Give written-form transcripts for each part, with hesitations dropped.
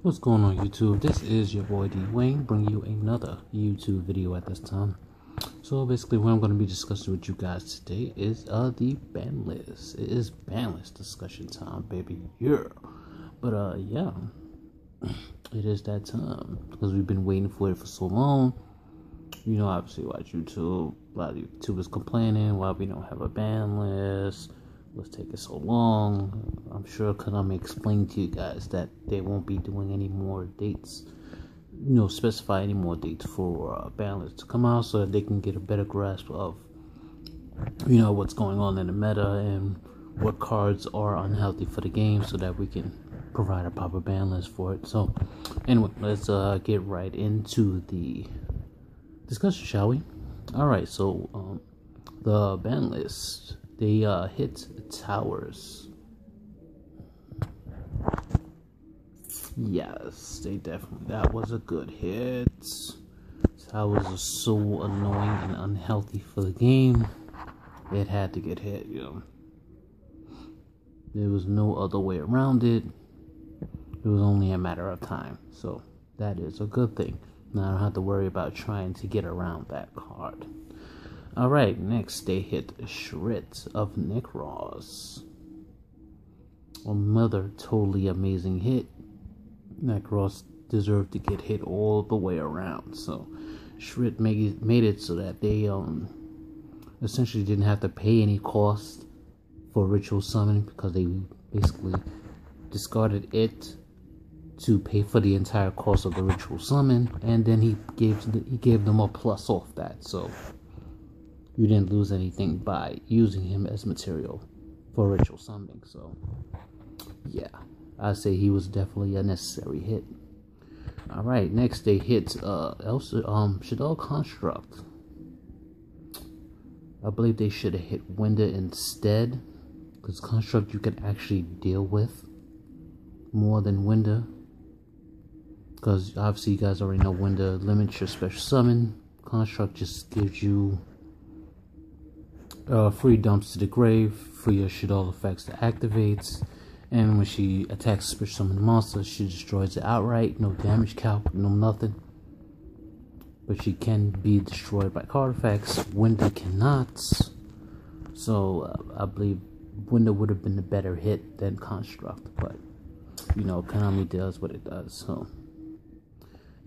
What's going on YouTube? This is your boy D Wayne bringing you another YouTube video at this time. So basically what I'm going to be discussing with you guys today is the ban list. It is ban list discussion time, baby. Yeah. But yeah, it is that time because we've been waiting for it for so long. You know, obviously watch YouTube. A lot of YouTubers complaining why we don't have a ban list. What's taking so long? I'm sure Konami explained to you guys that they won't be doing any more dates, specify any more dates for ban lists to come out so that they can get a better grasp of, what's going on in the meta and what cards are unhealthy for the game so that we can provide a proper ban list for it. So, anyway, let's get right into the discussion, shall we? Alright, so the ban list. They hit towers. Yes, they definitely. That was a good hit. Towers are so annoying and unhealthy for the game. It had to get hit, There was no other way around it. It was only a matter of time. So that is a good thing. Now I don't have to worry about trying to get around that card. Alright, next they hit Shrit of Necros. Another totally amazing hit. Necros deserved to get hit all the way around. So Shrit made it so that they essentially didn't have to pay any cost for ritual summon because they basically discarded it to pay for the entire cost of the ritual summon, and then he gave them a plus off that. So you didn't lose anything by using him as material for ritual summoning. So, yeah, I'd say he was definitely a necessary hit. Alright, next they hit Shadow Construct. I believe they should have hit Winda instead, because Construct you can actually deal with more than Winda. Because obviously you guys already know Winda limits your special summon. Construct just gives you free dumps to the grave for your Shadow effects to activate, and when she attacks a special summon monster, she destroys it outright. No damage calc, no nothing. But she can be destroyed by card effects. Winda cannot. So I believe Winda would have been the better hit than Construct, but Konami does what it does. So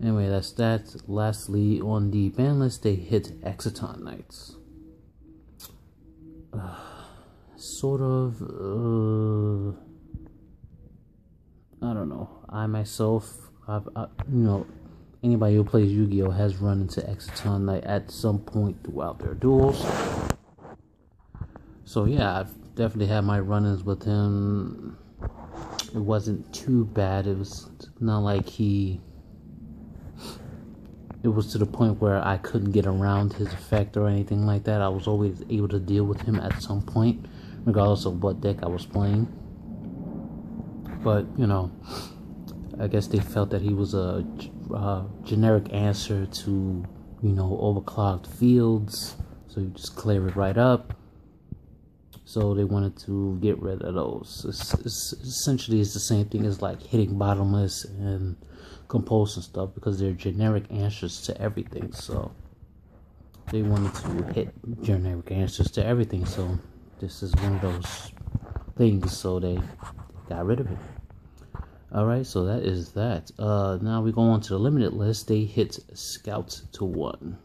anyway, that's that. Lastly, on the ban list, they hit Exciton Knights. Sort of, I don't know. I myself, anybody who plays Yu-Gi-Oh has run into Exciton Knight at some point throughout their duels. So yeah, I've definitely had my run-ins with him. It wasn't too bad. It was not like it was to the point where I couldn't get around his effect or anything like that. I was always able to deal with him at some point, regardless of what deck I was playing. But, I guess they felt that he was a generic answer to, overclocked fields. So you just clear it right up. So they wanted to get rid of those. Essentially, it's the same thing as like hitting bottomless and compose and stuff, because they're generic answers to everything. So they wanted to hit generic answers to everything. So this is one of those things. So they got rid of it. Alright, so that is that. Now we go on to the limited list. They hit Scouts to 1.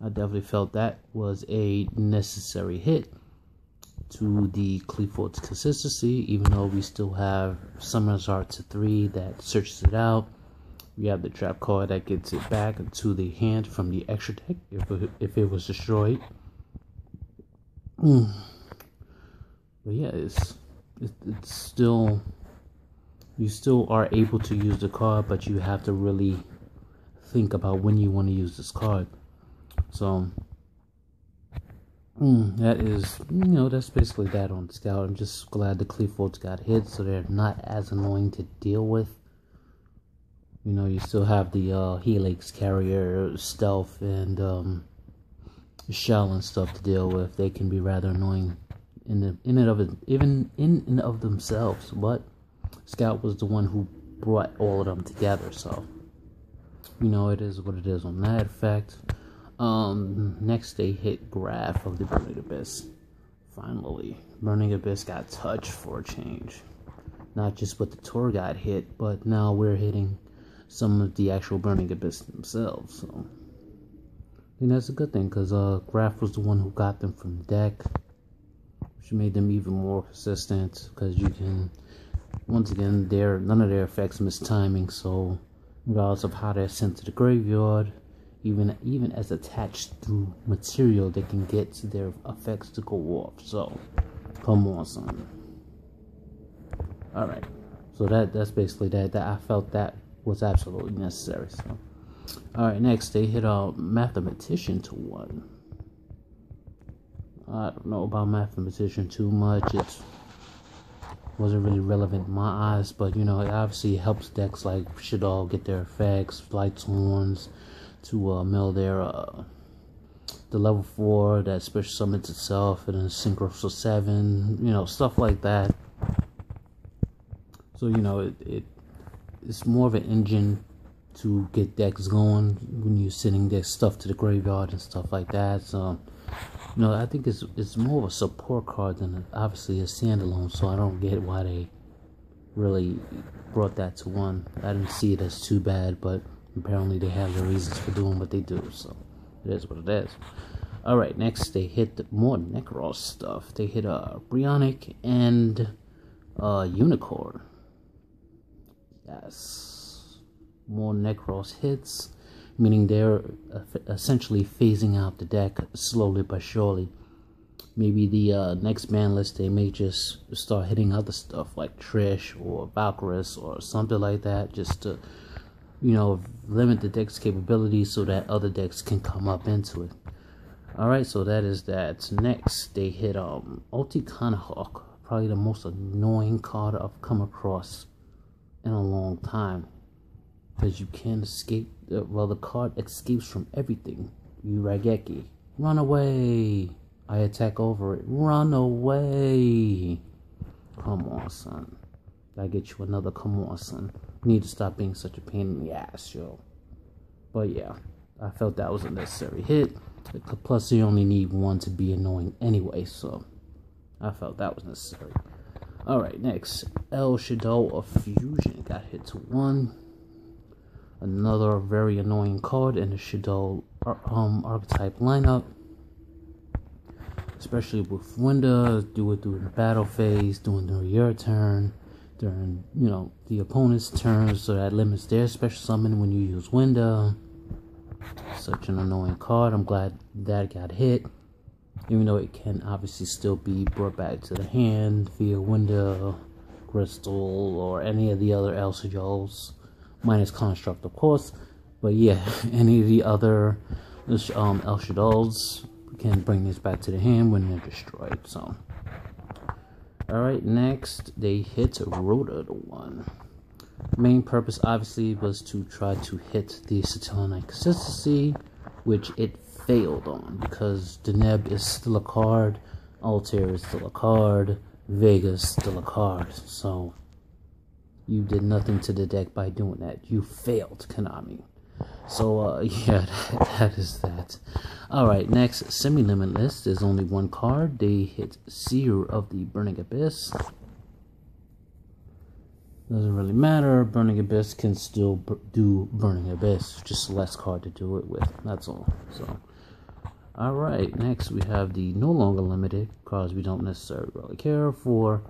I definitely felt that was a necessary hit to the Qliphort's consistency, even though we still have Summoner's Art to 3 that searches it out. We have the trap card that gets it back into the hand from the extra deck if it was destroyed. But yeah, it's still, you still are able to use the card, but you have to really think about when you want to use this card. So that is, that's basically that on Scout. I'm just glad the Qliphorts got hit, so they're not as annoying to deal with. You still have the Helix Carrier, Stealth, and Shell and stuff to deal with. They can be rather annoying in and of themselves, but Scout was the one who brought all of them together. So, you know, it is what it is on that effect. Next they hit Graph of the Burning Abyss. Finally, Burning Abyss got touched for a change. Not just what the tour guide hit, but now we're hitting some of the actual Burning Abyss themselves. So, I think that's a good thing, because Graph was the one who got them from the deck, which made them even more consistent, because you can, once again, none of their effects miss timing, so regardless of how they're sent to the graveyard, even as attached through material, they can get their effects to go off. So, come on, son. Alright, so that's basically that. I felt that was absolutely necessary. So, alright, next they hit a Mathematician to 1. I don't know about Mathematician too much. It wasn't really relevant in my eyes, but you know, it obviously helps decks like Shadow get their effects, Light Horns, to mill their the level 4 that special summons itself, and then Synchro 7, you know, stuff like that. So, you know, it's more of an engine to get decks going when you're sending their stuff to the graveyard and stuff like that. So, you know, I think it's more of a support card than obviously a standalone. So I don't get why they really brought that to 1. I didn't see it as too bad, but apparently they have their reasons for doing what they do. So it is what it is. Alright, next they hit more Necros stuff. They hit Brionic and Unicorn. Yes, more Necros hits, meaning they're essentially phasing out the deck slowly but surely. Maybe the next ban list, they may just start hitting other stuff like Trish or Valkyris or something like that, just to, you know, limit the deck's capabilities so that other decks can come up into it. Alright, so that is that. Next, they hit Ulticanahawk, probably the most annoying card I've come across in a long time, because you can't escape. Well, the card escapes from everything. You Rageki, run away. I attack over it. Run away. Come on, son. Gotta get you another. Come on, son. You need to stop being such a pain in the ass, yo. But yeah, I felt that was a necessary hit. Plus, you only need one to be annoying anyway, so I felt that was necessary. Alright, next, El Shadow of Fusion got hit to 1. Another very annoying card in the Shadow archetype lineup. Especially with Winda, do it during the battle phase, doing during your turn, during, you know, the opponent's turn, so that limits their special summon when you use Winda. Such an annoying card. I'm glad that got hit, even though it can obviously still be brought back to the hand via Winda, Crystal, or any of the other El Shadows, minus Construct, of course. But yeah, any of the other El Shadows can bring this back to the hand when they're destroyed. So, alright, next they hit Rhoda to 1. Main purpose obviously was to try to hit the Satellite consistency, which it failed on, because Deneb is still a card, Altair is still a card, Vega is still a card. So you did nothing to the deck by doing that. You failed, Konami. So yeah, that is that. Alright, next, Semi-Limitless. There's only one card. They hit Seer of the Burning Abyss. Doesn't really matter. Burning Abyss can still do Burning Abyss. Just less card to do it with. That's all. So, alright, next we have the no longer limited cards we don't necessarily really care for.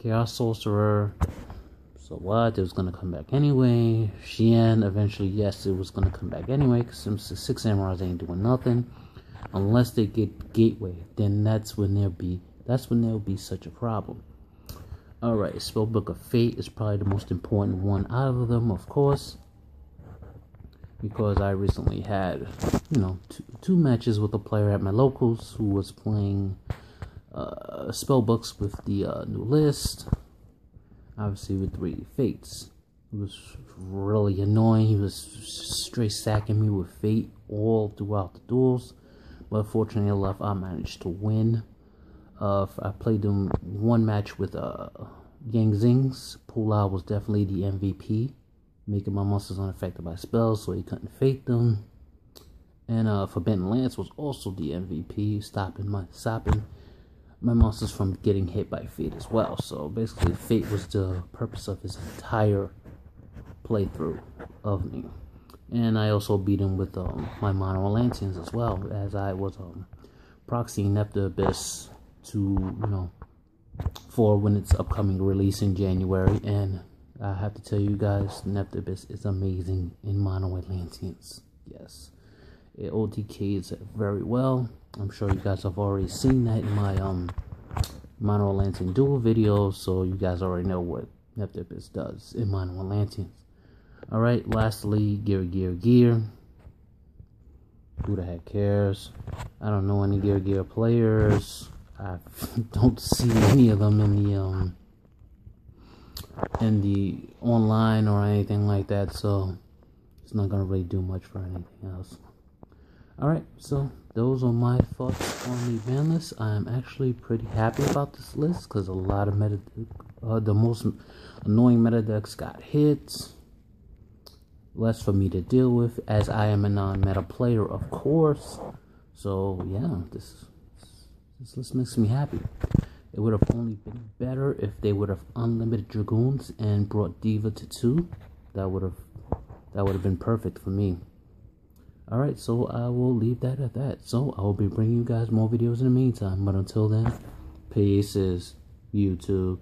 Chaos Sorcerer. So what? It was going to come back anyway. Xian, eventually, yes, it was going to come back anyway, because some 6 Samurais ain't doing nothing. Unless they get Gateway, then that's when there'll be such a problem. Alright, Spellbook of Fate is probably the most important one out of them, of course. Because I recently had, you know, two matches with a player at my locals who was playing spellbooks with the new list. Obviously with 3 Fates. It was really annoying. He was straight sacking me with Fate all throughout the duels. But fortunately enough, I managed to win. I played him one match with Yang Zing's Pula was definitely the MVP, making my monsters unaffected by spells so he couldn't fate them. And Forbidden Lance was also the MVP, stopping my monsters from getting hit by fate as well. So basically fate was the purpose of his entire playthrough of me. And I also beat him with my Mono Atlanteans as well, as I was proxying Neptune Abyss to, you know, for when its upcoming release in January. And I have to tell you guys, Neptune Abyss is amazing in Mono Atlanteans. Yes, it OTKs it very well. I'm sure you guys have already seen that in my Mono Atlantean duel video, so you guys already know what Neptune Abyss does in Mono Atlanteans. Alright, lastly, gear. Who the heck cares? I don't know any gear players. I don't see any of them in the online or anything like that, so it's not gonna really do much for anything else. Alright, so those are my thoughts on the ban list. I am actually pretty happy about this list because a lot of the most annoying meta decks got hit. Less for me to deal with, as I am a non-meta player, of course. So yeah, this list makes me happy. It would have only been better if they would have unlimited Dragoons and brought Diva to 2. That would have been perfect for me. Alright, so I will leave that at that. So I will be bringing you guys more videos in the meantime. But until then, peace, YouTube.